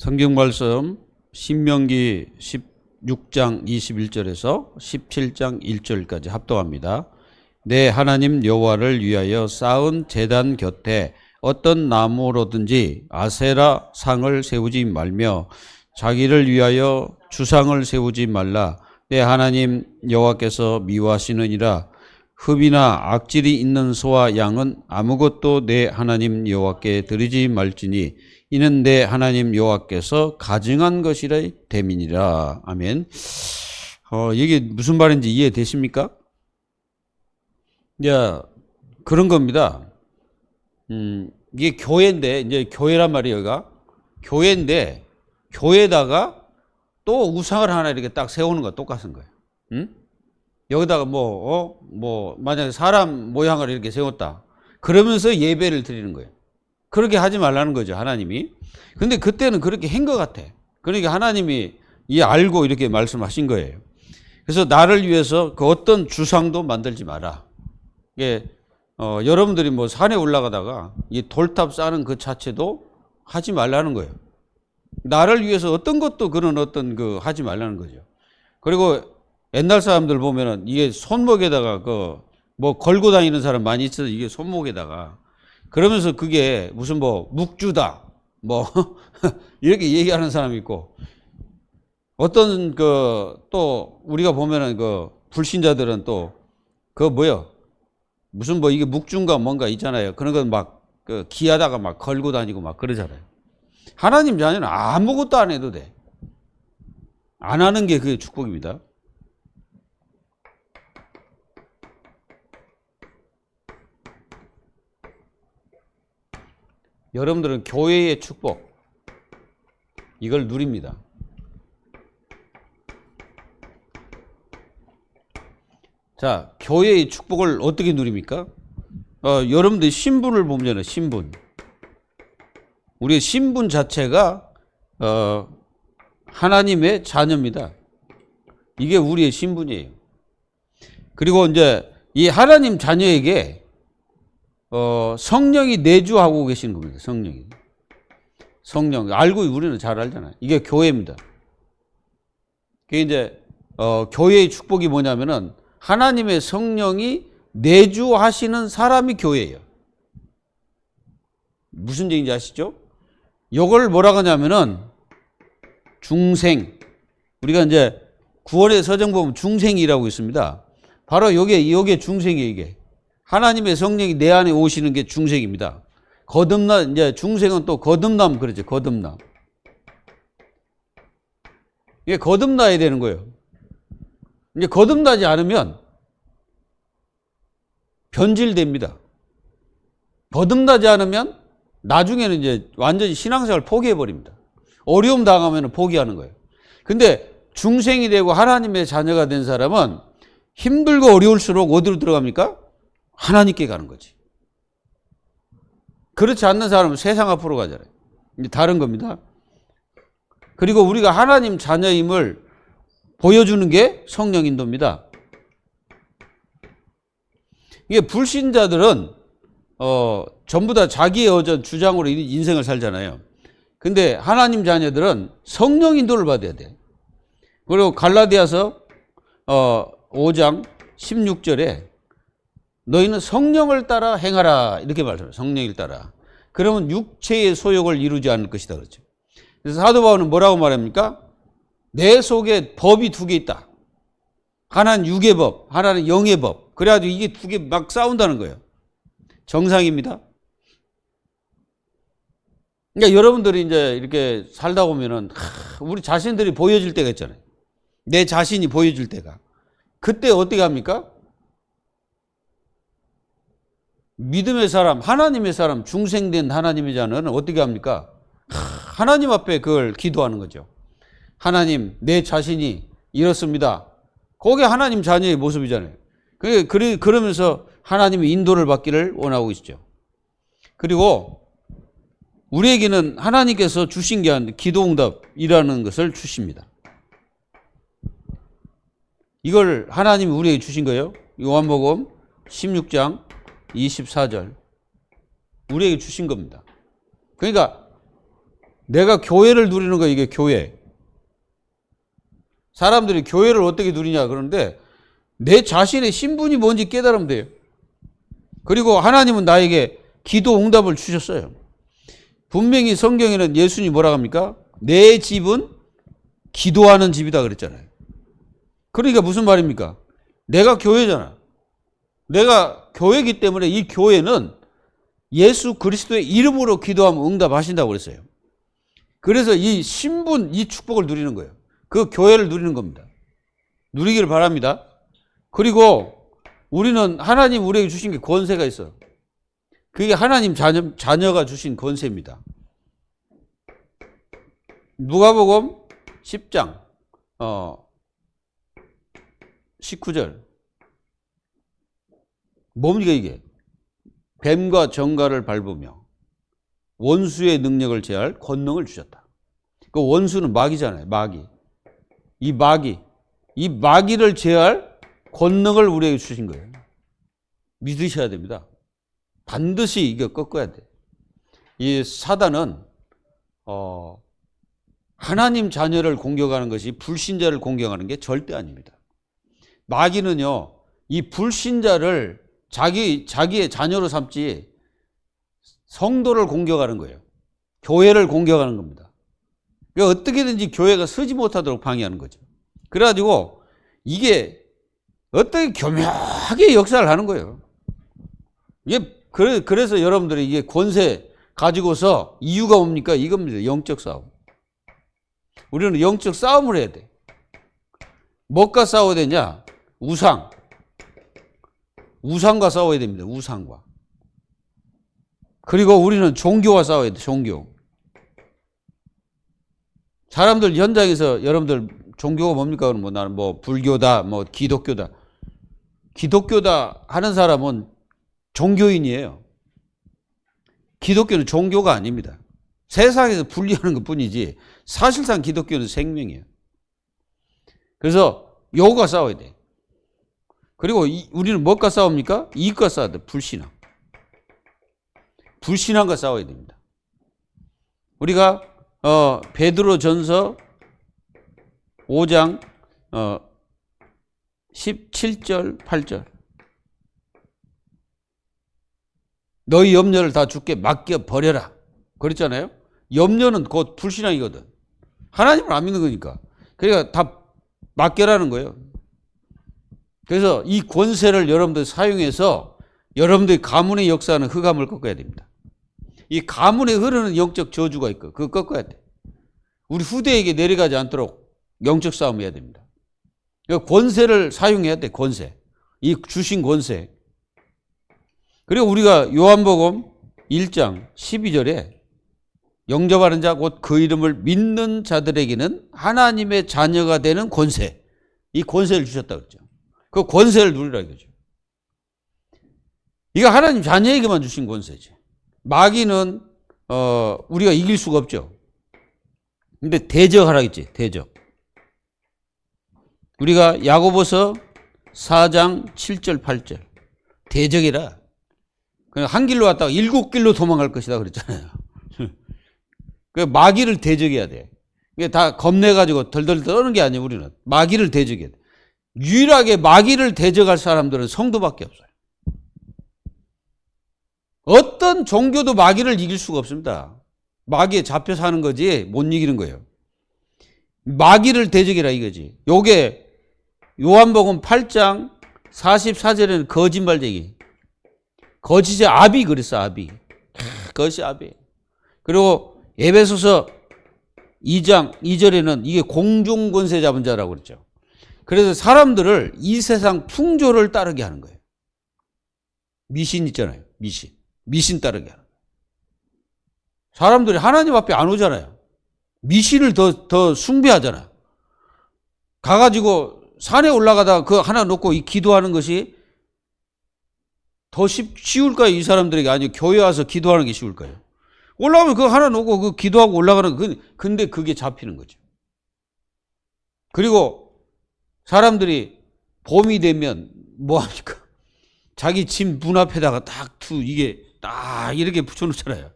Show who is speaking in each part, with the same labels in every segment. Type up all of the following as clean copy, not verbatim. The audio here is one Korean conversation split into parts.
Speaker 1: 성경 말씀 신명기 16장 21절에서 17장 1절까지 합독합니다. 내 하나님 여호와를 위하여 쌓은 제단 곁에 어떤 나무로든지 아세라 상을 세우지 말며 자기를 위하여 주상을 세우지 말라. 내 하나님 여호와께서 미워하시느니라. 흡이나 악질이 있는 소와 양은 아무것도 내 하나님 여호와께 드리지 말지니 이는 내 하나님 여호와께서 가증한 것이라 됨이니라. 아멘. 이게 무슨 말인지 이해되십니까? 이제 그런 겁니다. 이게 교회인데, 이제 교회란 말이에요, 여기가. 교회인데, 교회에다가 또 우상을 하나 이렇게 딱 세우는 거 똑같은 거예요. 여기다가 만약에 사람 모양을 이렇게 세웠다. 그러면서 예배를 드리는 거예요. 그렇게 하지 말라는 거죠, 하나님이. 근데 그때는 그렇게 한 것 같아. 그러니까 하나님이 알고 이렇게 말씀하신 거예요. 그래서 나를 위해서 그 어떤 주상도 만들지 마라. 이게, 여러분들이 뭐 산에 올라가다가 이 돌탑 쌓는 그 자체도 하지 말라는 거예요. 나를 위해서 어떤 것도 그런 어떤 하지 말라는 거죠. 그리고 옛날 사람들 보면은 이게 손목에다가 걸고 다니는 사람 많이 있어서 이게 손목에다가 그러면서 그게 무슨 묵주다 이렇게 얘기하는 사람이 있고, 어떤 또 우리가 보면은 불신자들은 또 무슨 이게 묵주인가 뭔가 있잖아요. 그런 건 막 기하다가 막 걸고 다니고 막 그러잖아요. 하나님 자녀는 아무것도 안 해도 돼. 안 하는 게 그게 축복입니다. 여러분들은 교회의 축복, 이걸 누립니다. 자, 교회의 축복을 어떻게 누립니까? 여러분들 신분을 보면은 신분. 우리의 신분 자체가 하나님의 자녀입니다. 이게 우리의 신분이에요. 그리고 이제 이 하나님 자녀에게 성령이 내주하고 계시는 겁니다. 성령. 알고 우리는 잘 알잖아요. 이게 교회입니다. 그게 이제, 교회의 축복이 뭐냐면은 하나님의 성령이 내주하시는 사람이 교회예요. 무슨 얘기인지 아시죠? 이걸 뭐라고 하냐면은 중생. 우리가 이제 구원의 서정 보면 중생이라고 있습니다. 바로 요게 중생이에요, 이게. 하나님의 성령이 내 안에 오시는 게 중생입니다. 이제 중생은 또 거듭남 그러죠. 거듭남. 이게 거듭나야 되는 거예요. 이제 거듭나지 않으면 변질됩니다. 거듭나지 않으면 나중에는 이제 완전히 신앙생활 포기해버립니다. 어려움 당하면 포기하는 거예요. 근데 중생이 되고 하나님의 자녀가 된 사람은 힘들고 어려울수록 어디로 들어갑니까? 하나님께 가는 거지. 그렇지 않는 사람은 세상 앞으로 가잖아요. 이제 다른 겁니다. 그리고 우리가 하나님 자녀임을 보여주는 게 성령 인도입니다. 이게 불신자들은 전부 다 자기의 어떤 주장으로 인생을 살잖아요. 근데 하나님 자녀들은 성령 인도를 받아야 돼. 그리고 갈라디아서 5장 16절에 너희는 성령을 따라 행하라 이렇게 말해요. 성령을 따라. 그러면 육체의 소욕을 이루지 않을 것이다 그렇죠. 그래서 사도 바울은 뭐라고 말합니까? 내 속에 법이 두 개 있다. 하나는 육의 법, 하나는 영의 법. 그래가지고 이게 두 개 막 싸운다는 거예요. 정상입니다. 그러니까 여러분들이 이제 이렇게 살다 보면은 우리 자신들이 보여질 때가 있잖아요. 내 자신이 보여질 때가. 그때 어떻게 합니까? 믿음의 사람, 하나님의 사람, 중생된 하나님의 자녀는 어떻게 합니까? 하나님 앞에 그걸 기도하는 거죠. 하나님, 내 자신이 이렇습니다. 그게 하나님 자녀의 모습이잖아요. 그러면서 하나님의 인도를 받기를 원하고 있죠. 그리고 우리에게는 하나님께서 주신 게 아니라 기도응답이라는 것을 주십니다. 이걸 하나님이 우리에게 주신 거예요. 요한복음 16장 24절 우리에게 주신 겁니다. 그러니까 내가 교회를 누리는 거 이게 교회. 사람들이 교회를 어떻게 누리냐 그러는데 내 자신의 신분이 뭔지 깨달으면 돼요. 그리고 하나님은 나에게 기도 응답을 주셨어요. 분명히 성경에는 예수님이 뭐라고 합니까? 내 집은 기도하는 집이다 그랬잖아요. 그러니까 무슨 말입니까? 내가 교회잖아. 내가 교회이기 때문에 이 교회는 예수 그리스도의 이름으로 기도하면 응답하신다고 그랬어요. 그래서 이 신분, 이 축복을 누리는 거예요. 그 교회를 누리는 겁니다. 누리기를 바랍니다. 그리고 우리는 하나님 우리에게 주신 게 권세가 있어요. 그게 하나님 자녀가 주신 권세입니다. 누가복음 10장 19절 뭡니까 이게? 뱀과 정갈을 밟으며 원수의 능력을 제할 권능을 주셨다. 그 원수는 마귀잖아요. 마귀. 이 마귀를 제할 권능을 우리에게 주신 거예요. 믿으셔야 됩니다. 반드시 이거 꺾어야 돼. 이 사단은 하나님 자녀를 공격하는 것이 불신자를 공격하는 게 절대 아닙니다. 마귀는요, 이 불신자를 자기의 자녀로 삼지 성도를 공격하는 거예요. 교회를 공격하는 겁니다. 그러니까 어떻게든지 교회가 서지 못하도록 방해하는 거죠. 그래가지고 이게 어떻게 교묘하게 역사를 하는 거예요. 이게 그래서 여러분들이 이게 권세 가지고서 이유가 뭡니까? 이겁니다. 영적 싸움. 우리는 영적 싸움을 해야 돼. 뭐가 싸워야 되냐? 우상과 싸워야 됩니다. 우상과. 그리고 우리는 종교와 싸워야 돼. 종교. 사람들 현장에서 여러분들 종교가 뭡니까? 그럼 뭐 나는 뭐 불교다, 뭐 기독교다. 기독교다 하는 사람은 종교인이에요. 기독교는 종교가 아닙니다. 세상에서 분리하는 것 뿐이지 사실상 기독교는 생명이에요. 그래서 요거가 싸워야 돼. 그리고 우리는 뭐가 싸웁니까? 이것과 싸워야 돼. 불신앙. 불신앙과 싸워야 됩니다. 우리가 베드로전서 5장 17절 8절 너희 염려를 다 주께 맡겨버려라 그랬잖아요. 염려는 곧 불신앙이거든. 하나님을 안 믿는 거니까. 그러니까 다 맡겨라는 거예요. 그래서 이 권세를 여러분들 사용해서 여러분들의 가문의 역사는 흑암을 꺾어야 됩니다. 이 가문에 흐르는 영적 저주가 있고 그거 꺾어야 돼. 우리 후대에게 내려가지 않도록 영적 싸움 해야 됩니다. 권세를 사용해야 돼. 권세. 이 주신 권세. 그리고 우리가 요한복음 1장 12절에 영접하는 자 곧 그 이름을 믿는 자들에게는 하나님의 자녀가 되는 권세. 이 권세를 주셨다 그랬죠. 그 권세를 누리라 이거죠. 이거 하나님 자녀에게만 주신 권세지. 마귀는 우리가 이길 수가 없죠. 근데 대적하라 했지. 대적. 우리가 야고보서 4장 7절 8절 대적이라. 그냥 한 길로 왔다가 7길로 도망갈 것이다 그랬잖아요. 그 마귀를 대적해야 돼. 이게 다 겁내가지고 덜덜 떠는 게 아니에요. 우리는 마귀를 대적해야 돼. 유일하게 마귀를 대적할 사람들은 성도밖에 없어요. 어떤 종교도 마귀를 이길 수가 없습니다. 마귀에 잡혀 사는 거지 못 이기는 거예요. 마귀를 대적이라 이거지. 요게 요한복음 8장 44절에는 거짓말쟁이. 거짓의 아비 그랬어. 아비. 거짓의 아비. 그리고 에베소서 2장 2절에는 이게 공중권세 잡은 자라고 그랬죠. 그래서 사람들을 이 세상 풍조를 따르게 하는 거예요. 미신 있잖아요. 미신 따르게 하는 거예요. 사람들이 하나님 앞에 안 오잖아요. 미신을 더 숭배하잖아. 가가지고 산에 올라가다가 그 하나 놓고 이 기도하는 것이 더 쉬울까요? 이 사람들에게. 아니요. 교회 와서 기도하는 게 쉬울까요? 올라가면 그거 하나 놓고 그 기도하고 올라가는 근데 그게 잡히는 거죠. 그리고 사람들이 봄이 되면 뭐 합니까? 자기 집 문 앞에다가 이게 딱 이렇게 붙여놓잖아요.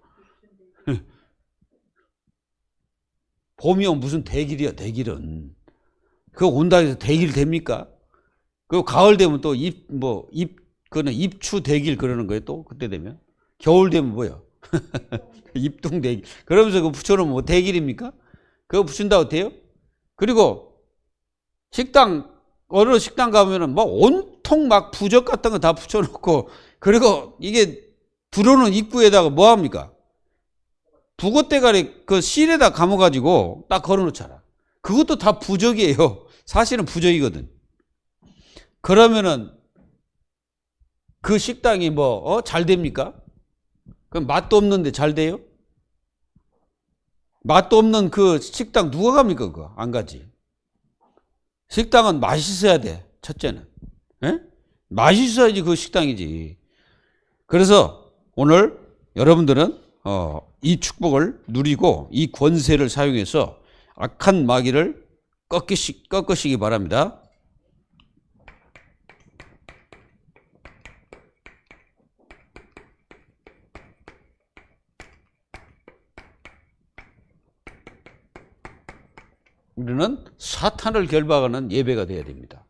Speaker 1: 봄이 오면 무슨 대길이야, 대길은. 그거 온다 해서 대길 됩니까? 그 가을 되면 또 그거는 입추 대길 그러는 거예요, 또. 그때 되면. 겨울 되면 뭐야? 입동 대길. 그러면서 그거 붙여놓으면 뭐 대길입니까? 그거 붙인다고 돼요? 그리고 어느 식당 가면은 막 온통 막 부적 같은 거 다 붙여놓고, 그리고 이게 들어오는 입구에다가 뭐 합니까? 북어대가리 그 실에다 감아가지고 딱 걸어놓잖아. 그것도 다 부적이에요. 사실은 부적이거든. 그러면은 그 식당이 잘 됩니까? 그럼 맛도 없는데 잘 돼요? 맛도 없는 그 식당 누가 갑니까? 그거 안 가지. 식당은 맛있어야 돼. 첫째는. 에? 맛있어야지 그 식당이지. 그래서 오늘 여러분들은 이 축복을 누리고 이 권세를 사용해서 악한 마귀를 꺾으시기 바랍니다. 우리는 사탄을 결박하는 예배가 되어야 됩니다.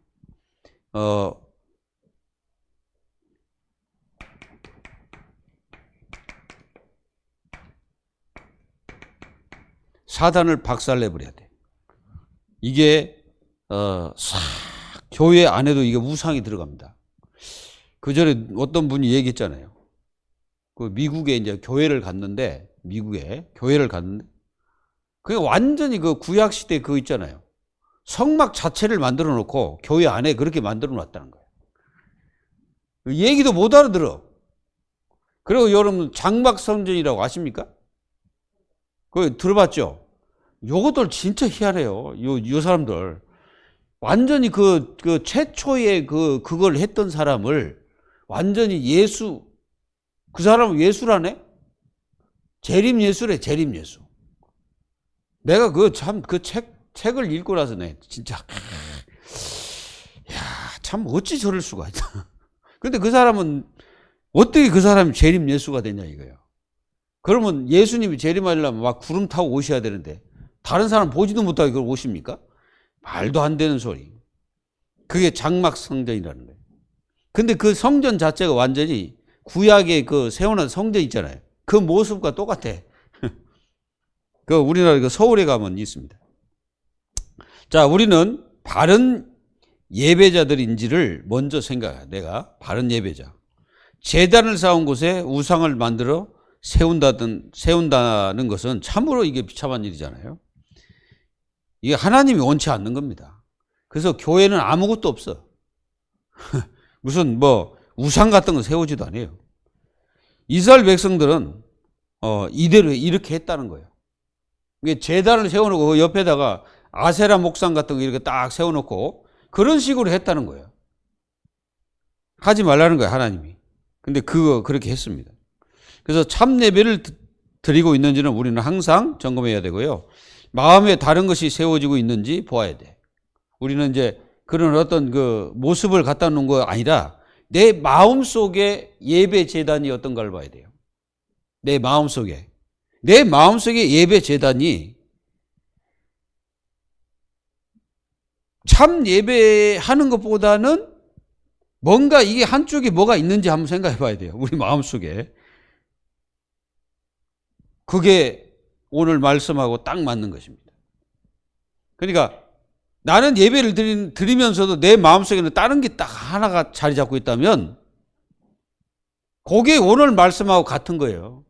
Speaker 1: 사단을 박살내버려야 돼. 이게 교회 안에도 이게 우상이 들어갑니다. 그 전에 어떤 분이 얘기했잖아요. 그 미국에 이제 교회를 갔는데 그게 완전히 그 구약 시대 그거 있잖아요. 성막 자체를 만들어 놓고 교회 안에 그렇게 만들어 놨다는 거예요. 얘기도 못 알아들어. 그리고 여러분 장막 성전이라고 아십니까? 그거 들어봤죠? 요것들 진짜 희한해요. 요 사람들. 완전히 그 최초의 그걸 했던 사람을 완전히 그 사람은 예수라네? 재림예수래, 재림예수. 내가 그 책을 읽고 나서 진짜, 참 어찌 저럴 수가 있다. 근데 그 사람은, 어떻게 그 사람이 재림예수가 되냐 이거예요. 그러면 예수님이 재림하려면 막 구름 타고 오셔야 되는데, 다른 사람 보지도 못하게 그걸 오십니까? 말도 안 되는 소리. 그게 장막 성전이라는 거예요. 근데 그 성전 자체가 완전히 구약의 그 세워놓은 성전 있잖아요. 그 모습과 똑같아. 그 우리나라 그 서울에 가면 있습니다. 자, 우리는 바른 예배자들인지를 먼저 생각해. 내가 바른 예배자. 제단을 쌓은 곳에 우상을 만들어 세운다는 것은 참으로 이게 비참한 일이잖아요. 이게 하나님이 원치 않는 겁니다. 그래서 교회는 아무것도 없어. 무슨 우상 같은 거 세우지도 않아요. 이스라엘 백성들은 이대로 이렇게 했다는 거예요. 이게 제단을 세워놓고 그 옆에다가 아세라 목상 같은 거 이렇게 딱 세워놓고 그런 식으로 했다는 거예요. 하지 말라는 거예요, 하나님이. 근데 그렇게 했습니다. 그래서 참 예배를 드리고 있는지는 우리는 항상 점검해야 되고요. 마음에 다른 것이 세워지고 있는지 보아야 돼. 우리는 이제 그런 어떤 그 모습을 갖다 놓은 거 아니라 내 마음 속에 예배 재단이 어떤가를 봐야 돼요. 내 마음 속에 예배 재단이 참 예배하는 것보다는 뭔가 이게 한쪽에 뭐가 있는지 한번 생각해 봐야 돼요. 우리 마음 속에. 그게 오늘 말씀하고 딱 맞는 것입니다. 그러니까 나는 예배를 드리면서도 내 마음속에는 다른 게 딱 하나가 자리 잡고 있다면 그게 오늘 말씀하고 같은 거예요.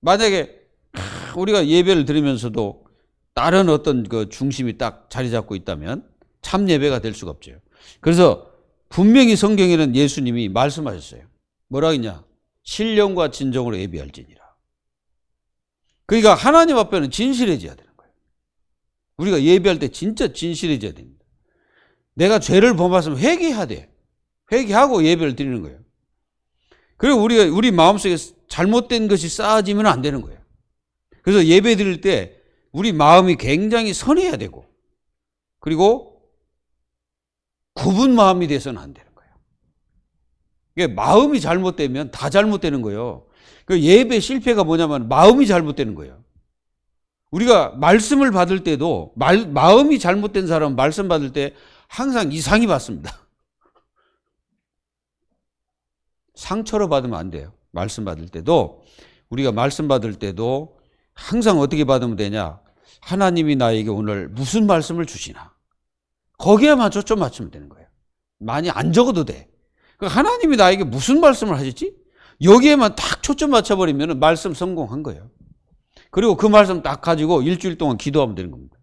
Speaker 1: 만약에 우리가 예배를 드리면서도 다른 어떤 그 중심이 딱 자리 잡고 있다면 참 예배가 될 수가 없죠. 그래서 분명히 성경에는 예수님이 말씀하셨어요. 뭐라 했냐? 신령과 진정으로 예배할지니라. 그러니까 하나님 앞에는 진실해져야 되는 거예요. 우리가 예배할 때 진짜 진실해져야 됩니다. 내가 죄를 범했으면 회개해야 돼. 회개하고 예배를 드리는 거예요. 그리고 우리 마음속에 잘못된 것이 쌓아지면 안 되는 거예요. 그래서 예배 드릴 때 우리 마음이 굉장히 선해야 되고, 그리고 굽은 마음이 돼서는 안 되는 거예요. 이게 마음이 잘못되면 다 잘못되는 거예요. 그 예배 실패가 뭐냐면 마음이 잘못되는 거예요. 우리가 말씀을 받을 때도 마음이 잘못된 사람은 말씀 받을 때 항상 이상히 받습니다. 상처로 받으면 안 돼요. 말씀 받을 때도 우리가 말씀 받을 때도 항상 어떻게 받으면 되냐? 하나님이 나에게 오늘 무슨 말씀을 주시나? 거기에만 초점 맞추면 되는 거예요. 많이 안 적어도 돼. 하나님이 나에게 무슨 말씀을 하셨지? 여기에만 딱 초점 맞춰버리면 말씀 성공한 거예요. 그리고 그 말씀 딱 가지고 일주일 동안 기도하면 되는 겁니다.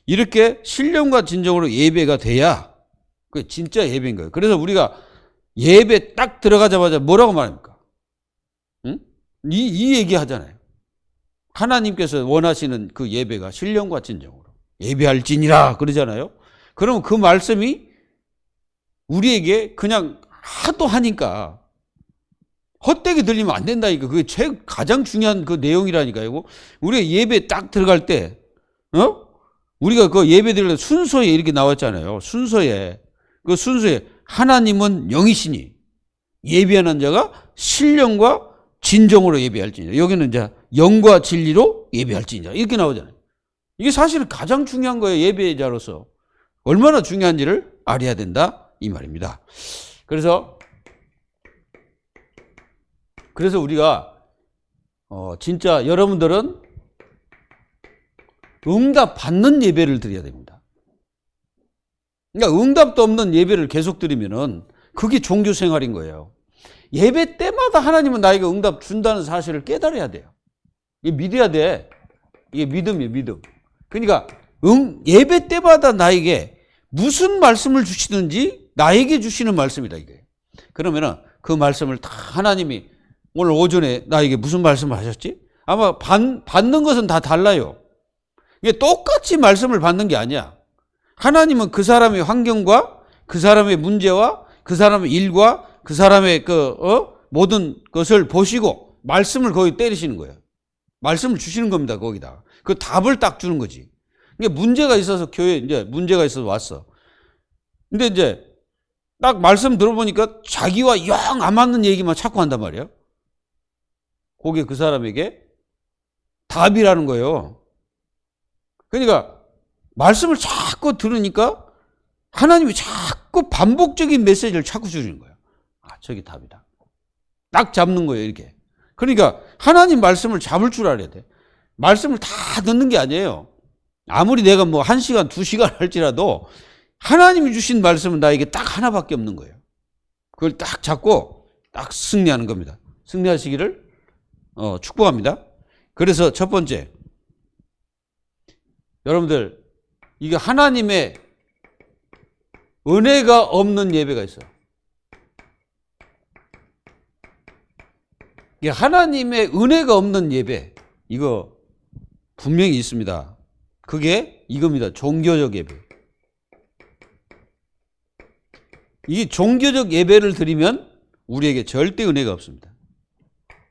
Speaker 1: 이렇게 신령과 진정으로 예배가 돼야 그게 진짜 예배인 거예요. 그래서 우리가 예배 딱 들어가자마자 뭐라고 말합니까? 응? 이 얘기 하잖아요. 하나님께서 원하시는 그 예배가 신령과 진정으로 예배할지니라 그러잖아요. 그러면 그 말씀이 우리에게 그냥 하도 하니까 헛되게 들리면 안 된다. 이거 그게 가장 중요한 그 내용이라니까요. 우리가 예배 딱 들어갈 때, 우리가 그 예배 드릴 때 순서에 이렇게 나왔잖아요. 순서에 하나님은 영이시니 예배하는 자가 신령과 진정으로 예배할지니라. 여기는 이제 영과 진리로 예배할지니라 이렇게 나오잖아요. 이게 사실은 가장 중요한 거예요. 예배자로서 얼마나 중요한지를 알아야 된다 이 말입니다. 그래서 우리가 진짜 여러분들은 응답 받는 예배를 드려야 됩니다. 그러니까 응답도 없는 예배를 계속 드리면은 그게 종교 생활인 거예요. 예배 때마다 하나님은 나에게 응답 준다는 사실을 깨달아야 돼요. 이게 믿어야 돼. 이게 믿음이에요, 믿음. 그러니까 예배 때마다 나에게 무슨 말씀을 주시든지 나에게 주시는 말씀이다 이게. 그러면은 그 말씀을 다 하나님이 오늘 오전에 나에게 무슨 말씀을 하셨지? 아마 받는 것은 다 달라요. 이게 똑같이 말씀을 받는 게 아니야. 하나님은 그 사람의 환경과 그 사람의 문제와 그 사람의 일과 그 사람의 모든 것을 보시고 말씀을 거기 때리시는 거예요. 말씀을 주시는 겁니다, 거기다. 그 답을 딱 주는 거지. 이게 문제가 있어서 교회에 이제 문제가 있어서 왔어. 근데 이제 딱 말씀 들어보니까 자기와 영 안 맞는 얘기만 자꾸 한단 말이에요. 그게 그 사람에게 답이라는 거예요. 그러니까 말씀을 자꾸 들으니까 하나님이 자꾸 반복적인 메시지를 자꾸 주시는 거예요. 아, 저게 답이다. 딱 잡는 거예요, 이렇게. 그러니까 하나님 말씀을 잡을 줄 알아야 돼. 말씀을 다 듣는 게 아니에요. 아무리 내가 뭐 1시간, 2시간 할지라도 하나님이 주신 말씀은 나에게 딱 하나밖에 없는 거예요. 그걸 딱 잡고 딱 승리하는 겁니다. 승리하시기를 축복합니다. 그래서 첫 번째, 여러분들 이게 하나님의 은혜가 없는 예배가 있어요. 이게 하나님의 은혜가 없는 예배, 이거 분명히 있습니다. 그게 이겁니다. 종교적 예배. 이 종교적 예배를 드리면 우리에게 절대 은혜가 없습니다.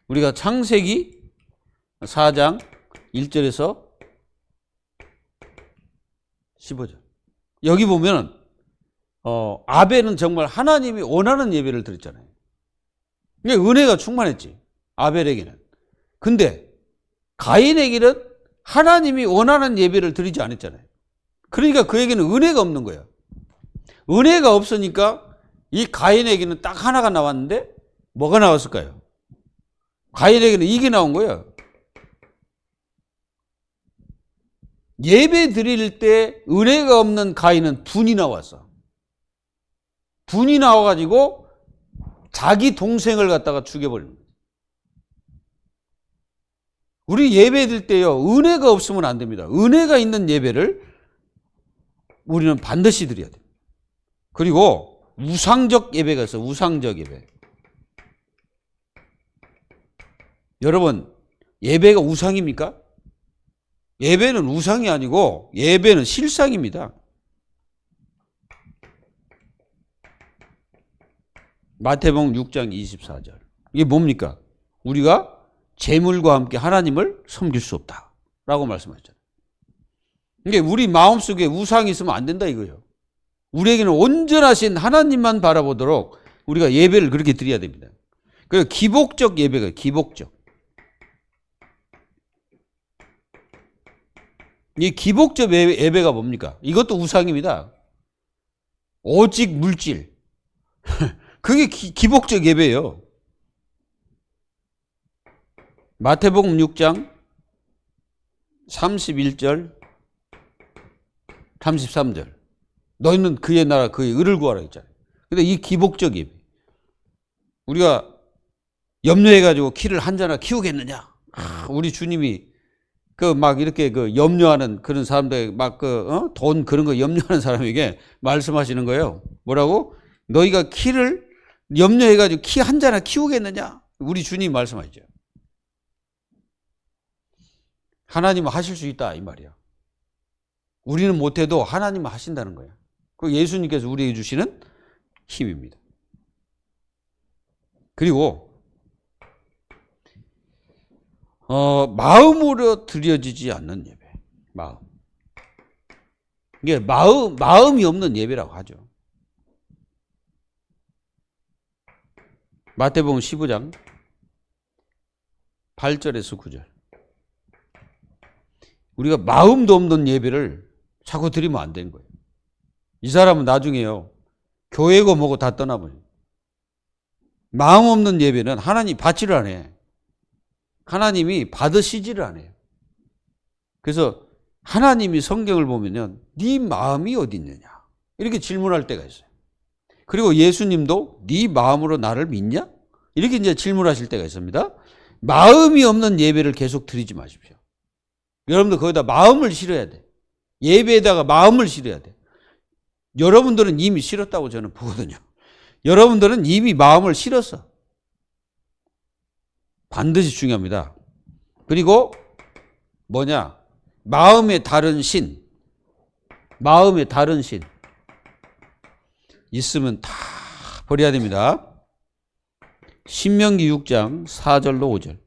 Speaker 1: 우리가 창세기 4장 1절에서 15절. 여기 보면 아벨은 정말 하나님이 원하는 예배를 드렸잖아요. 이게 은혜가 충만했지. 아벨에게는. 근데 가인에게는 하나님이 원하는 예배를 드리지 않았잖아요. 그러니까 그에게는 은혜가 없는 거예요. 은혜가 없으니까 이 가인에게는 딱 하나가 나왔는데 뭐가 나왔을까요? 가인에게는 이게 나온 거예요. 예배 드릴 때 은혜가 없는 가인은 분이 나왔어. 분이 나와가지고 자기 동생을 갖다가 죽여버리는 거예요. 우리 예배 드릴 때요, 은혜가 없으면 안 됩니다. 은혜가 있는 예배를 우리는 반드시 드려야 돼요. 그리고 우상적 예배가 있어요. 우상적 예배. 여러분, 예배가 우상입니까? 예배는 우상이 아니고 예배는 실상입니다. 마태복음 6장 24절. 이게 뭡니까? 우리가 재물과 함께 하나님을 섬길 수 없다라고 말씀하셨잖아요. 이게 우리 마음속에 우상이 있으면 안 된다 이거예요. 우리에게는 온전하신 하나님만 바라보도록 우리가 예배를 그렇게 드려야 됩니다. 그래서 기복적 예배가 기복적. 이 기복적 예배가 뭡니까? 이것도 우상입니다. 오직 물질. 그게 기복적 예배예요. 마태복음 6장 31절 33절. 너희는 그의 나라 그의 의를 구하라 했잖아요. 근데 이 기복적 예배. 우리가 염려해가지고 키를 한자나 키우겠느냐? 우리 주님이 그 막 이렇게 그 염려하는 그런 사람들 막 그 돈 그런 거 염려하는 사람에게 말씀하시는 거예요. 뭐라고? 너희가 키를 염려해가지고 키 한자나 키우겠느냐? 우리 주님 말씀하시죠. 하나님은 하실 수 있다 이 말이야. 우리는 못해도 하나님은 하신다는 거야. 그 예수님께서 우리에게 주시는 힘입니다. 그리고 마음으로 드려지지 않는 예배. 마음. 이게 마음이 없는 예배라고 하죠. 마태복음 15장 8절에서 9절. 우리가 마음도 없는 예배를 자꾸 드리면 안 되는 거예요. 이 사람은 나중에요. 교회고 뭐고 다 떠나버려요. 마음 없는 예배는 하나님 받지를 않아요. 하나님이 받으시지를 않아요. 그래서 하나님이 성경을 보면요. 네 마음이 어디 있느냐? 이렇게 질문할 때가 있어요. 그리고 예수님도 네 마음으로 나를 믿냐? 이렇게 이제 질문하실 때가 있습니다. 마음이 없는 예배를 계속 드리지 마십시오. 여러분들 거기다 마음을 실어야 돼. 예배에다가 마음을 실어야 돼. 여러분들은 이미 실었다고 저는 보거든요. 여러분들은 이미 마음을 실었어. 반드시 중요합니다. 그리고 뭐냐? 마음의 다른 신. 마음의 다른 신. 있으면 다 버려야 됩니다. 신명기 6장 4절로 5절.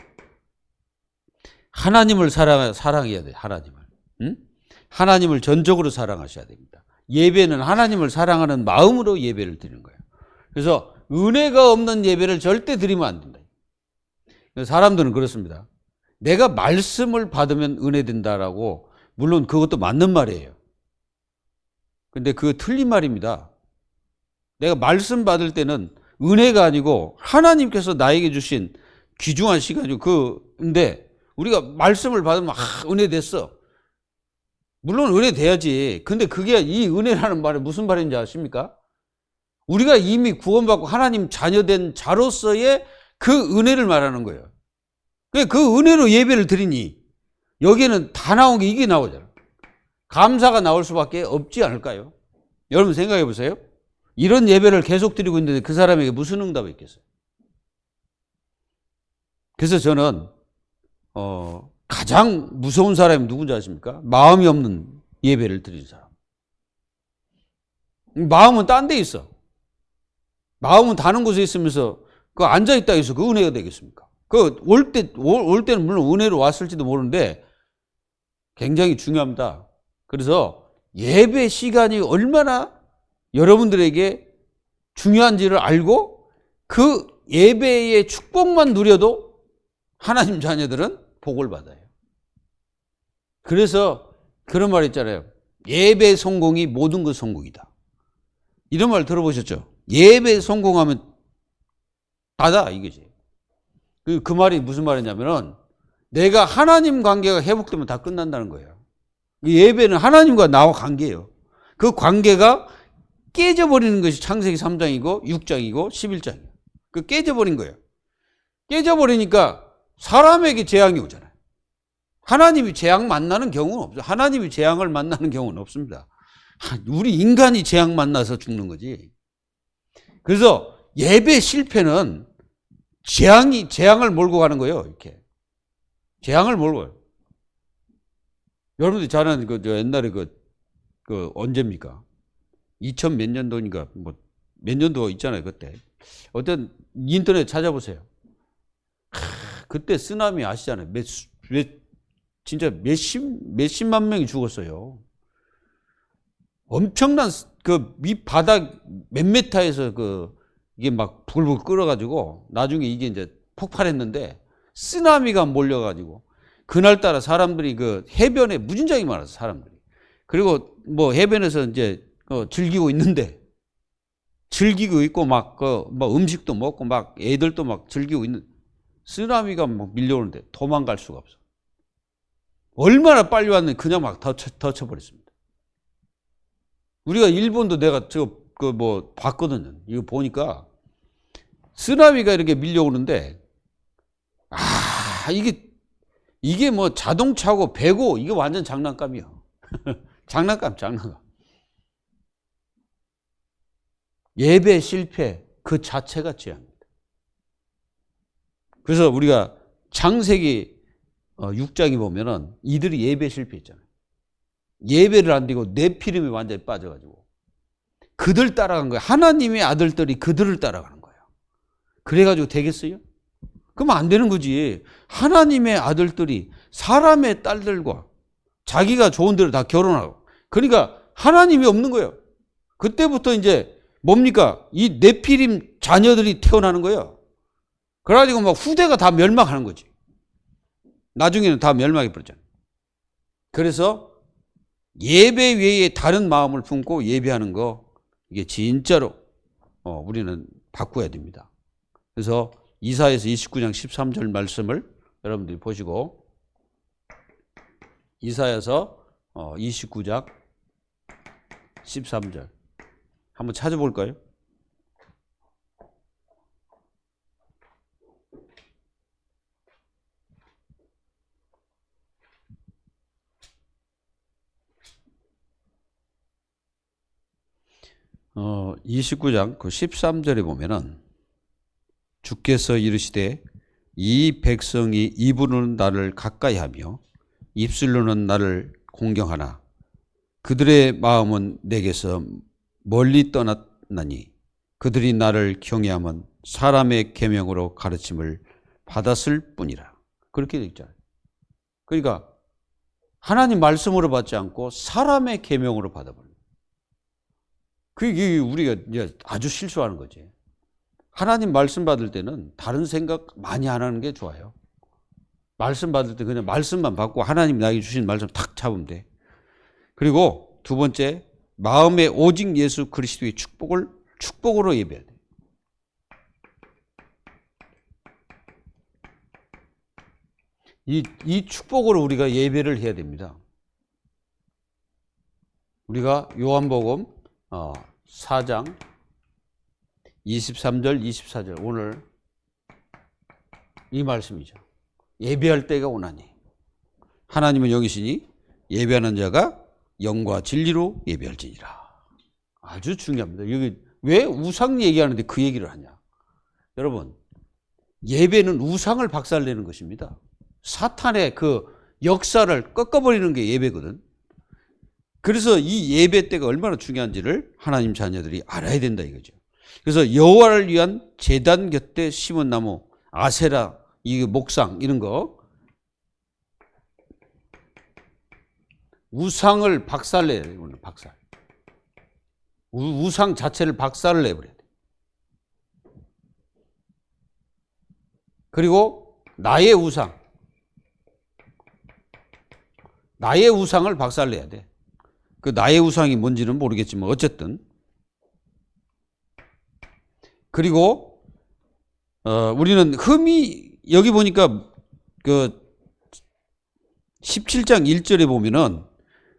Speaker 1: 하나님을 사랑해야 돼. 하나님을. 응? 하나님을 전적으로 사랑하셔야 됩니다. 예배는 하나님을 사랑하는 마음으로 예배를 드리는 거예요. 그래서 은혜가 없는 예배를 절대 드리면 안 된다. 사람들은 그렇습니다. 내가 말씀을 받으면 은혜 된다라고, 물론 그것도 맞는 말이에요. 근데 그거 틀린 말입니다. 내가 말씀 받을 때는 은혜가 아니고 하나님께서 나에게 주신 귀중한 시간이고, 근데 우리가 말씀을 받으면 은혜 됐어. 물론 은혜 돼야지. 근데 그게 이 은혜라는 말이 무슨 말인지 아십니까? 우리가 이미 구원받고 하나님 자녀된 자로서의 그 은혜를 말하는 거예요. 그 은혜로 예배를 드리니 여기에는 다 나온 게 이게 나오잖아요. 감사가 나올 수밖에 없지 않을까요? 여러분 생각해 보세요. 이런 예배를 계속 드리고 있는데 그 사람에게 무슨 응답이 있겠어요? 그래서 저는 가장 무서운 사람이 누군지 아십니까? 마음이 없는 예배를 드리는 사람. 마음은 딴 데 있어. 마음은 다른 곳에 있으면서 그 앉아있다 해서 그 은혜가 되겠습니까? 올 때는 물론 은혜로 왔을지도 모르는데 굉장히 중요합니다. 그래서 예배 시간이 얼마나 여러분들에게 중요한지를 알고 그 예배의 축복만 누려도 하나님 자녀들은 복을 받아요. 그래서 그런 말 있잖아요. 예배 성공이 모든 것 성공이다. 이런 말 들어보셨죠? 예배 성공하면 다다 이거지. 그 말이 무슨 말이냐면은 내가 하나님 관계가 회복되면 다 끝난다는 거예요. 예배는 하나님과 나와 관계예요. 그 관계가 깨져버리는 것이 창세기 3장이고 6장이고 11장이에요. 그 깨져버린 거예요. 깨져버리니까 사람에게 재앙이 오잖아요. 하나님이 재앙 만나는 경우는 없어요. 하나님이 재앙을 만나는 경우는 없습니다. 우리 인간이 재앙 만나서 죽는 거지. 그래서 예배 실패는 재앙을 몰고 가는 거예요. 이렇게 재앙을 몰고 가요. 여러분들이 잘 아는 옛날에 언제입니까? 2000 몇 년도니까 뭐 몇 년도 있잖아요. 그때 어떤 인터넷 찾아보세요. 그때 쓰나미 아시잖아요. 진짜 몇십만 명이 죽었어요. 엄청난 그 밑바닥 몇 메타에서 이게 막 불불 끓어가지고 나중에 이게 이제 폭발했는데 쓰나미가 몰려가지고 그날따라 사람들이 그 해변에 무진장이 많았어, 사람들이. 그리고 뭐 해변에서 이제 즐기고 있는데, 즐기고 있고 막 뭐 음식도 먹고 막 애들도 막 즐기고 있는 쓰나미가 막 밀려오는데 도망갈 수가 없어. 얼마나 빨리 왔는지 그냥 막 덮쳐버렸습니다. 우리가 일본도 내가 그 뭐 봤거든요. 이거 보니까 쓰나미가 이렇게 밀려오는데, 이게 뭐 자동차고 배고 이게 완전 장난감이야. 장난감. 예배 실패 그 자체가 죄입니다. 그래서 우리가 창세기 6장에 보면은 이들이 예배 실패했잖아요. 예배를 안 드리고 네피림에 완전히 빠져가지고 그들 따라간 거예요. 하나님의 아들들이 그들을 따라가는 거예요. 그래가지고 되겠어요? 그러면 안 되는 거지. 하나님의 아들들이 사람의 딸들과 자기가 좋은 대로 다 결혼하고, 그러니까 하나님이 없는 거예요. 그때부터 이제 뭡니까? 이 네피림 자녀들이 태어나는 거예요. 그래가지고 막 후대가 다 멸망하는 거지. 나중에는 다 멸망해 버렸잖아요. 그래서 예배 외에 다른 마음을 품고 예배하는 거, 이게 진짜로 우리는 바꿔야 됩니다. 그래서 이사야서 29장 13절 말씀을 여러분들이 보시고, 이사야서 29장 13절 한번 찾아볼까요? 어, 29장 그 13절에 보면은 주께서 이르시되 이 백성이 입으로는 나를 가까이하며 입술로는 나를 공경하나 그들의 마음은 내게서 멀리 떠났나니 그들이 나를 경외하면 사람의 계명으로 가르침을 받았을 뿐이라. 그렇게 되어 있잖아요. 그러니까 하나님 말씀으로 받지 않고 사람의 계명으로 받아버려요. 그게 우리가 이제 아주 실수하는 거지. 하나님 말씀 받을 때는 다른 생각 많이 안 하는 게 좋아요. 말씀 받을 때 그냥 말씀만 받고 하나님 나에게 주신 말씀 탁 잡으면 돼. 그리고 두 번째, 마음에 오직 예수 그리스도의 축복으로 예배해야 돼. 이 축복으로 우리가 예배를 해야 됩니다. 우리가 요한복음 4장 23절 24절 오늘 이 말씀이죠. 예배할 때가 오나니 하나님은 영이시니 예배하는 자가 영과 진리로 예배할지니라. 아주 중요합니다. 여기 왜 우상 얘기하는데 그 얘기를 하냐. 여러분, 예배는 우상을 박살내는 것입니다. 사탄의 그 역사를 꺾어버리는 게 예배거든. 그래서 이 예배 때가 얼마나 중요한지를 하나님 자녀들이 알아야 된다 이거죠. 그래서 여호와를 위한 제단 곁에 심은 나무, 아세라, 이 목상 이런 거 우상을 박살내야 돼요. 박살. 우상 자체를 박살을 내버려야 돼. 그리고 나의 우상을 박살내야 돼. 그 나의 우상이 뭔지는 모르겠지만 어쨌든. 그리고 우리는 흠이 여기 보니까 그 17장 1절에 보면은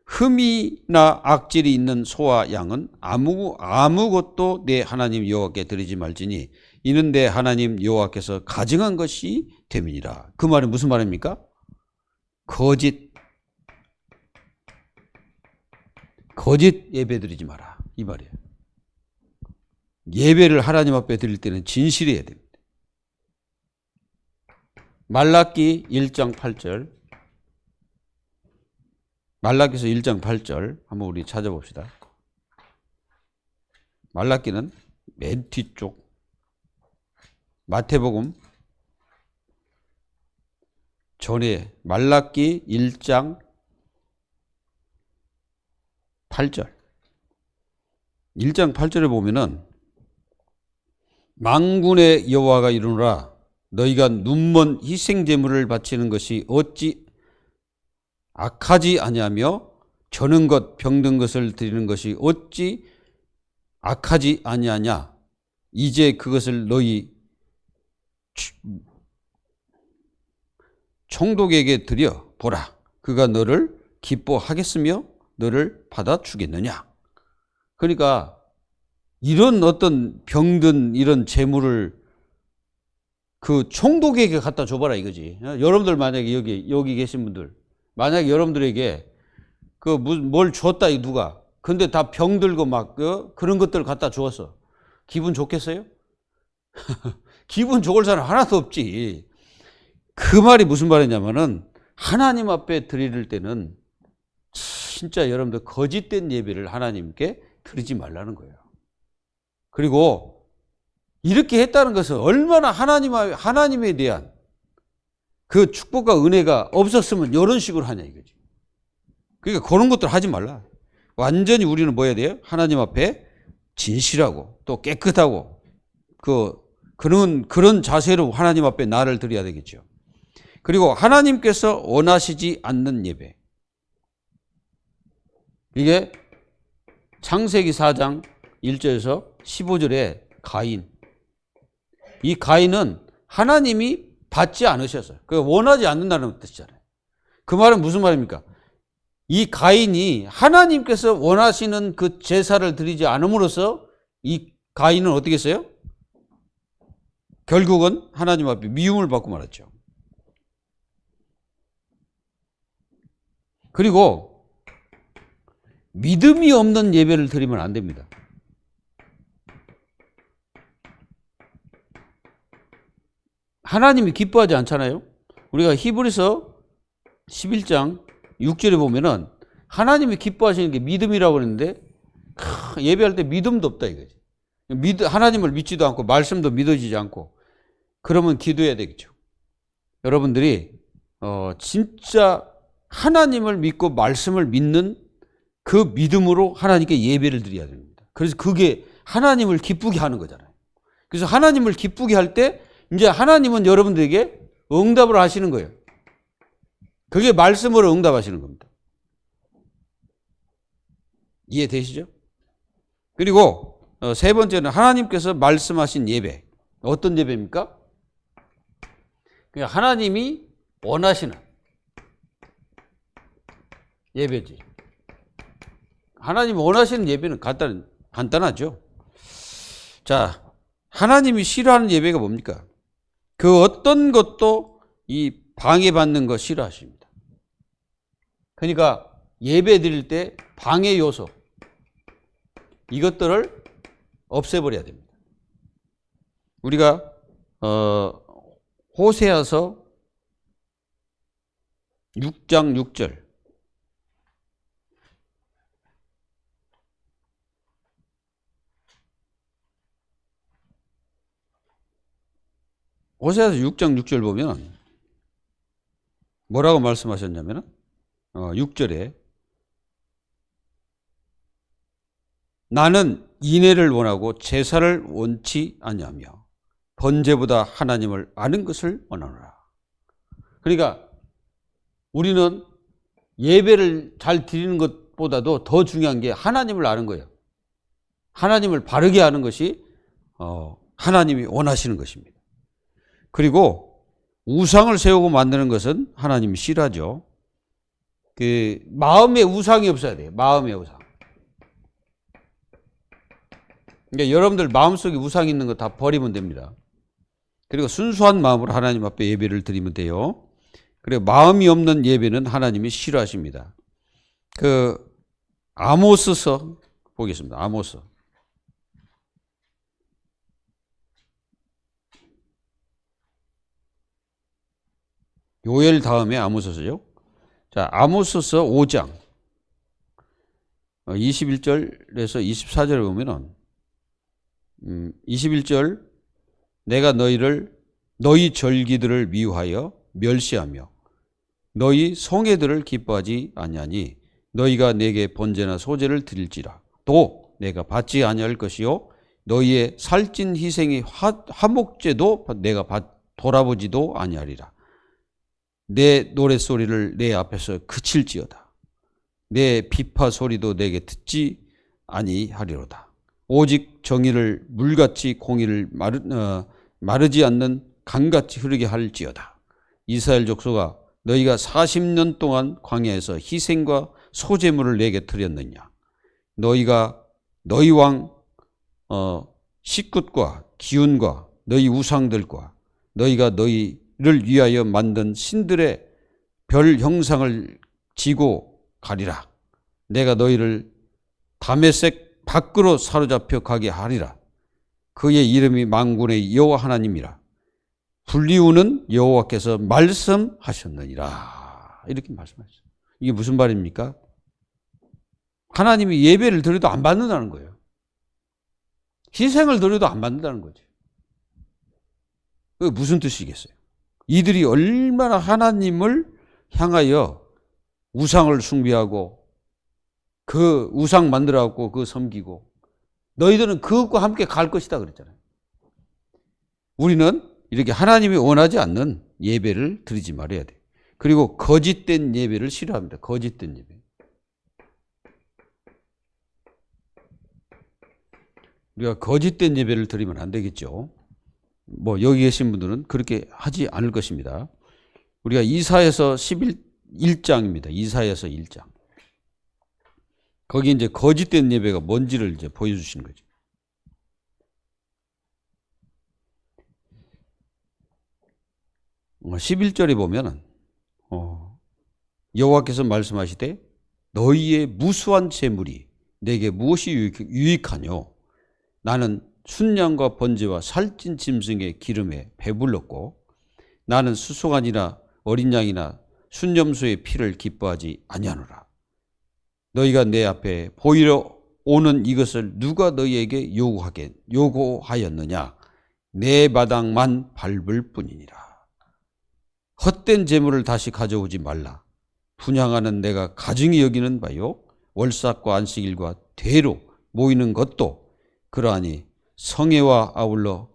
Speaker 1: 흠이나 악질이 있는 소와 양은 아무것도 내 하나님 여호와께 드리지 말지니 이는 내 하나님 여호와께서 가증한 것이 됨이니라. 그 말은 무슨 말입니까? 거짓 예배 드리지 마라 이 말이에요. 예배를 하나님 앞에 드릴 때는 진실해야 됩니다. 말라기 1장 8절 말라기서 1장 8절 한번 우리 찾아봅시다. 말라기는 맨 뒤쪽 마태복음 전에 말라기 1장 8절 1장 8절에 보면은 만군의 여호와가 이르노라 너희가 눈먼 희생제물을 바치는 것이 어찌 악하지 아니하며 저는 것 병든 것을 드리는 것이 어찌 악하지 아니하냐. 이제 그것을 너희 총독에게 드려 보라. 그가 너를 기뻐하겠으며 너를 받아주겠느냐. 그러니까 이런 어떤 병든 이런 재물을 그 총독에게 갖다 줘봐라 이거지. 여러분들 만약에 여기 계신 분들 만약에 여러분들에게 그 뭘 줬다 이 누가 근데 다 병들고 막 그런 것들을 갖다 주었어. 기분 좋겠어요? 기분 좋을 사람 하나도 없지. 그 말이 무슨 말이냐면은 하나님 앞에 드릴 때는 진짜 여러분들 거짓된 예배를 하나님께 드리지 말라는 거예요. 그리고 이렇게 했다는 것은 얼마나 하나님에 대한 그 축복과 은혜가 없었으면 이런 식으로 하냐 이거지. 그러니까 그런 것들 하지 말라. 완전히 우리는 뭐 해야 돼요? 하나님 앞에 진실하고 또 깨끗하고 그런 자세로 하나님 앞에 나를 드려야 되겠죠. 그리고 하나님께서 원하시지 않는 예배. 이게 창세기 4장 1절에서 15절에 가인. 이 가인은 하나님이 받지 않으셨어요. 원하지 않는다는 뜻이잖아요. 그 말은 무슨 말입니까? 이 가인이 하나님께서 원하시는 그 제사를 드리지 않음으로써 이 가인은 어떻게 했어요? 결국은 하나님 앞에 미움을 받고 말았죠. 그리고 믿음이 없는 예배를 드리면 안 됩니다. 하나님이 기뻐하지 않잖아요. 우리가 히브리서 11장 6절에 보면은 하나님이 기뻐하시는 게 믿음이라고 그랬는데 예배할 때 믿음도 없다 이거지. 하나님을 믿지도 않고 말씀도 믿어지지 않고 그러면 기도해야 되겠죠. 여러분들이 진짜 하나님을 믿고 말씀을 믿는 그 믿음으로 하나님께 예배를 드려야 됩니다. 그래서 그게 하나님을 기쁘게 하는 거잖아요. 그래서 하나님을 기쁘게 할 때 이제 하나님은 여러분들에게 응답을 하시는 거예요. 그게 말씀으로 응답하시는 겁니다. 이해되시죠? 그리고 세 번째는 하나님께서 말씀하신 예배. 어떤 예배입니까? 그러니까 하나님이 원하시는 예배지. 하나님이 원하시는 예배는 간단하죠. 자, 하나님이 싫어하는 예배가 뭡니까? 그 어떤 것도 이 방해받는 거 싫어하십니다. 그러니까 예배 드릴 때 방해 요소 이것들을 없애버려야 됩니다. 우리가 호세아서 6장 6절 호세아서 6장 6절 보면 뭐라고 말씀하셨냐면 6절에 나는 인애를 원하고 제사를 원치 아니하며 번제보다 하나님을 아는 것을 원하노라. 그러니까 우리는 예배를 잘 드리는 것보다도 더 중요한 게 하나님을 아는 거예요. 하나님을 바르게 아는 것이 하나님이 원하시는 것입니다. 그리고 우상을 세우고 만드는 것은 하나님이 싫어하죠. 그 마음에 우상이 없어야 돼요. 마음의 우상. 그러니까 여러분들 마음속에 우상 있는 거 다 버리면 됩니다. 그리고 순수한 마음으로 하나님 앞에 예배를 드리면 돼요. 그리고 마음이 없는 예배는 하나님이 싫어하십니다. 그 아모스서 보겠습니다. 아모스. 요엘 다음에 아모스서죠. 자, 아모스서 5장 21절에서 24절에 보면은 21절 내가 너희 절기들을 미워하여 멸시하며 너희 성회들을 기뻐하지 아니하니 너희가 내게 번제나 소제를 드릴지라 또 내가 받지 아니할 것이요 너희의 살찐 희생의 화목제도 내가 돌아보지도 아니하리라. 내 노랫소리를 내 앞에서 그칠지어다. 내 비파 소리도 내게 듣지 아니하리로다. 오직 정의를 물같이 공의를 마르지 않는 강같이 흐르게 할지어다. 이스라엘 족속아, 너희가 40년 동안 광야에서 희생과 소제물을 내게 드렸느냐. 너희가 너희 왕 식굿과 기운과 너희 우상들과 너희가 너희를 위하여 만든 신들의 별 형상을 지고 가리라. 내가 너희를 다메섹 밖으로 사로잡혀 가게 하리라. 그의 이름이 만군의 여호와 하나님이라. 불리우는 여호와께서 말씀하셨느니라. 이렇게 말씀하셨어요. 이게 무슨 말입니까? 하나님이 예배를 드려도 안 받는다는 거예요. 희생을 드려도 안 받는다는 거죠. 그게 무슨 뜻이겠어요? 이들이 얼마나 하나님을 향하여 우상을 숭배하고 그 우상 만들어갖고 그거 섬기고 너희들은 그것과 함께 갈 것이다 그랬잖아요. 우리는 이렇게 하나님이 원하지 않는 예배를 드리지 말아야 돼요. 그리고 거짓된 예배를 싫어합니다. 거짓된 예배. 우리가 거짓된 예배를 드리면 안 되겠죠. 뭐 여기 계신 분들은 그렇게 하지 않을 것입니다. 우리가 이사야서 1장입니다. 이사야서 1장. 거기 이제 거짓된 예배가 뭔지를 이제 보여주시는 거죠. 어, 11절에 보면은 여호와께서 말씀하시되 너희의 무수한 재물이 내게 무엇이 유익하뇨? 나는 순양과 번제와 살찐 짐승의 기름에 배불렀고 나는 수송아지나 어린 양이나 순염소의 피를 기뻐하지 아니하노라. 너희가 내 앞에 보이러 오는 이것을 누가 너희에게 요구하였느냐? 내 마당만 밟을 뿐이니라. 헛된 재물을 다시 가져오지 말라. 분향하는 내가 가증히 여기는 바요. 월삭과 안식일과 대로 모이는 것도 그러하니 성애와 아울러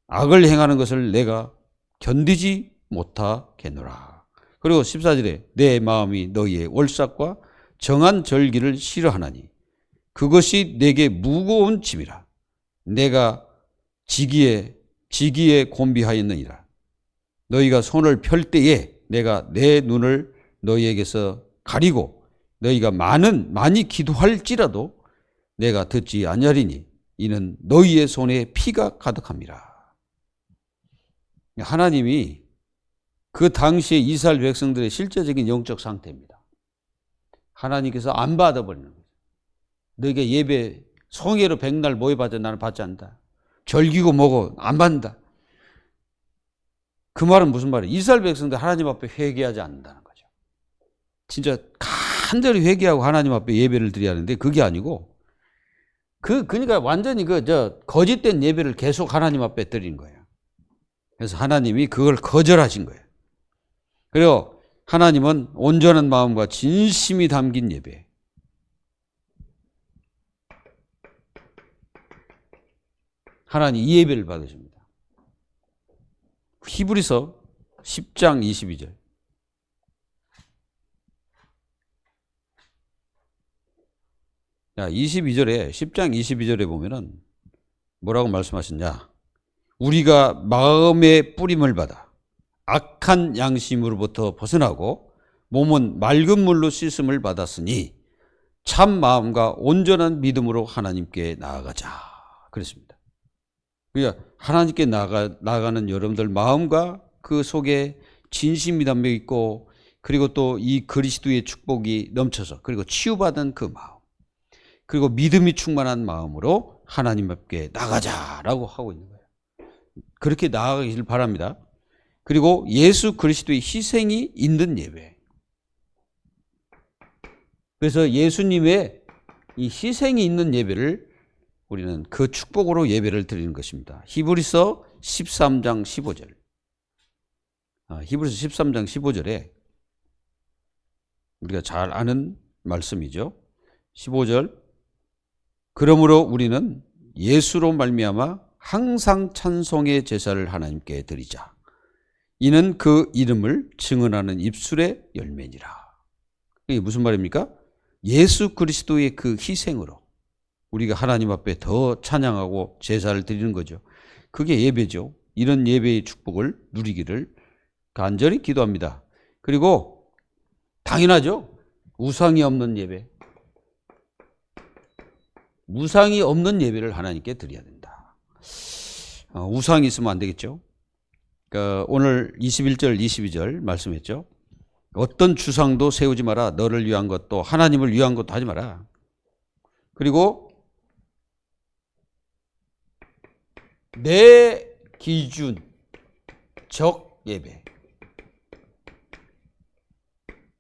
Speaker 1: 악을 행하는 것을 내가 견디지 못하겠노라. 그리고 14절에 내 마음이 너희의 월삭과 정한 절기를 싫어하나니 그것이 내게 무거운 짐이라. 내가 지기에 곤비하였느니라. 너희가 손을 펼 때에 내가 내 눈을 너희에게서 가리고 너희가 많이 기도할지라도 내가 듣지 아니하리니 이는 너희의 손에 피가 가득함이라. 하나님이 그 당시에 이스라엘 백성들의 실제적인 영적 상태입니다. 하나님께서 안 받아버리는 거죠. 너희가 예배 성회로 백날 모여봐도 나는 받지 않는다. 절기고 뭐고 안 받는다. 그 말은 무슨 말이에요? 이스라엘 백성들 하나님 앞에 회개하지 않는다는 거죠. 진짜 간절히 회개하고 하나님 앞에 예배를 드려야 하는데 그게 아니고 그러니까 완전히 거짓된 예배를 계속 하나님 앞에 드리는 거예요. 그래서 하나님이 그걸 거절하신 거예요. 그리고 하나님은 온전한 마음과 진심이 담긴 예배. 하나님 이 예배를 받으십니다. 히브리서 10장 22절. 자, 22절에 10장 22절에 보면은 뭐라고 말씀하셨냐? 우리가 마음의 뿌림을 받아 악한 양심으로부터 벗어나고 몸은 맑은 물로 씻음을 받았으니 참 마음과 온전한 믿음으로 하나님께 나아가자. 그랬습니다. 그러니까 하나님께 나아가는 여러분들 마음과 그 속에 진심이 담겨 있고 그리고 또 이 그리스도의 축복이 넘쳐서 그리고 치유받은 그 마음 그리고 믿음이 충만한 마음으로 하나님 앞에 나가자라고 하고 있는 거예요. 그렇게 나아가길 바랍니다. 그리고 예수 그리스도의 희생이 있는 예배. 그래서 예수님의 이 희생이 있는 예배를 우리는 그 축복으로 예배를 드리는 것입니다. 히브리서 13장 15절. 히브리서 13장 15절에 우리가 잘 아는 말씀이죠. 15절. 그러므로 우리는 예수로 말미암아 항상 찬송의 제사를 하나님께 드리자. 이는 그 이름을 증언하는 입술의 열매니라. 이게 무슨 말입니까? 예수 그리스도의 그 희생으로 우리가 하나님 앞에 더 찬양하고 제사를 드리는 거죠. 그게 예배죠. 이런 예배의 축복을 누리기를 간절히 기도합니다. 그리고 당연하죠. 우상이 없는 예배. 우상이 없는 예배를 하나님께 드려야 된다. 우상이 있으면 안 되겠죠. 그러니까 오늘 21절, 22절 말씀했죠. 어떤 주상도 세우지 마라. 너를 위한 것도 하나님을 위한 것도 하지 마라. 그리고 내 기준적 예배.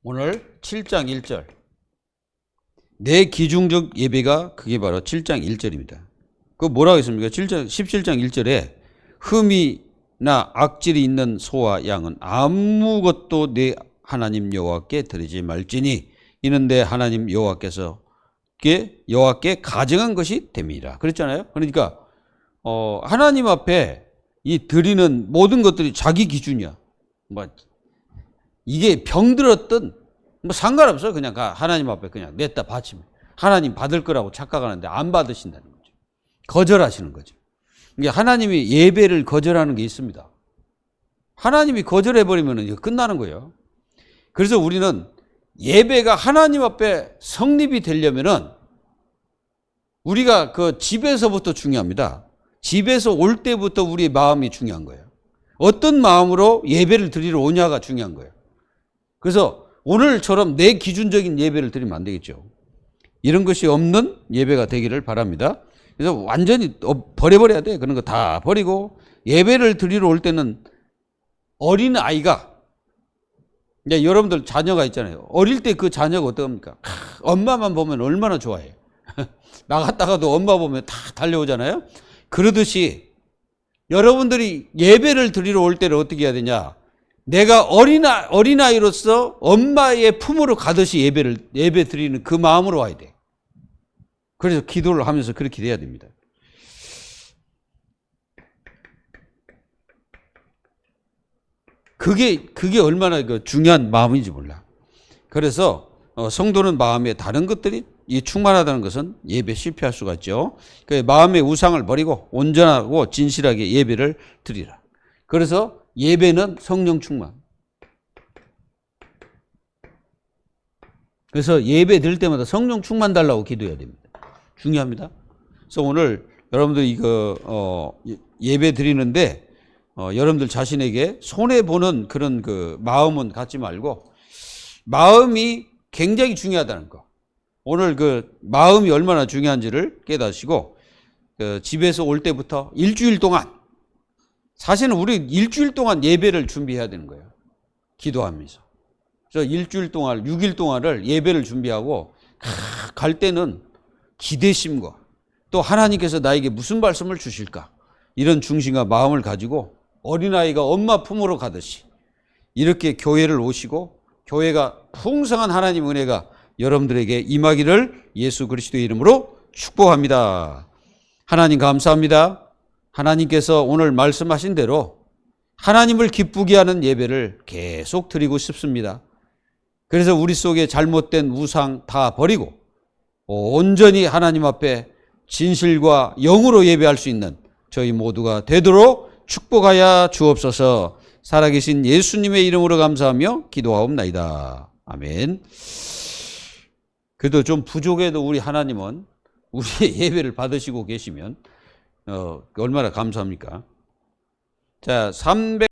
Speaker 1: 오늘 7장 1절. 내 기준적 예배가 그게 바로 7장 1절입니다. 그거 뭐라고 했습니까? 17장 1절에 흠이나 악질이 있는 소와 양은 아무것도 내 하나님 여호와께 드리지 말지니 이는 내 하나님 여호와께 가증한 것이 됨이라. 그랬잖아요. 그러니까 하나님 앞에 이 드리는 모든 것들이 자기 기준이야. 뭐 이게 병들었든 뭐 상관없어요. 그냥 하나님 앞에 그냥 냈다 바치면 하나님 받을 거라고 착각하는데 안 받으신다는 거죠. 거절하시는 거죠. 이게 하나님이 예배를 거절하는 게 있습니다. 하나님이 거절해버리면 이거 끝나는 거예요. 그래서 우리는 예배가 하나님 앞에 성립이 되려면은 우리가 그 집에서부터 중요합니다. 집에서 올 때부터 우리의 마음이 중요한 거예요. 어떤 마음으로 예배를 드리러 오냐가 중요한 거예요. 그래서 오늘처럼 내 기준적인 예배를 드리면 안 되겠죠. 이런 것이 없는 예배가 되기를 바랍니다. 그래서 완전히 버려버려야 돼. 그런 거 다 버리고 예배를 드리러 올 때는 어린 아이가 이제 여러분들 자녀가 있잖아요. 어릴 때 그 자녀가 어떡합니까? 엄마만 보면 얼마나 좋아해요. 나갔다가도 엄마 보면 다 달려오잖아요. 그러듯이 여러분들이 예배를 드리러 올 때를 어떻게 해야 되냐? 내가 어린아이로서 엄마의 품으로 가듯이 예배 드리는 그 마음으로 와야 돼. 그래서 기도를 하면서 그렇게 돼야 됩니다. 그게 얼마나 중요한 마음인지 몰라. 그래서 성도는 마음에 다른 것들이 충만하다는 것은 예배 실패할 수가 있죠. 마음의 우상을 버리고 온전하고 진실하게 예배를 드리라. 그래서 예배는 성령 충만. 그래서 예배 드릴 때마다 성령 충만 달라고 기도해야 됩니다. 중요합니다. 그래서 오늘 여러분들 예배 드리는데 여러분들 자신에게 손해 보는 그런 그 마음은 갖지 말고 마음이 굉장히 중요하다는 거. 오늘 그 마음이 얼마나 중요한지를 깨닫으시고 집에서 올 때부터 일주일 동안 사실은 우리 일주일 동안 예배를 준비해야 되는 거예요. 기도하면서. 그래서 일주일 동안 6일 동안을 예배를 준비하고 갈 때는 기대심과 또 하나님께서 나에게 무슨 말씀을 주실까 이런 중심과 마음을 가지고 어린아이가 엄마 품으로 가듯이 이렇게 교회를 오시고 교회가 풍성한 하나님 은혜가 여러분들에게 임하기를 예수 그리스도의 이름으로 축복합니다. 하나님 감사합니다. 하나님께서 오늘 말씀하신 대로 하나님을 기쁘게 하는 예배를 계속 드리고 싶습니다. 그래서 우리 속에 잘못된 우상 다 버리고 온전히 하나님 앞에 진실과 영으로 예배할 수 있는 저희 모두가 되도록 축복하여 주옵소서. 살아계신 예수님의 이름으로 감사하며 기도하옵나이다. 아멘. 그래도 좀 부족해도 우리 하나님은 우리의 예배를 받으시고 계시면 얼마나 감사합니까? 자,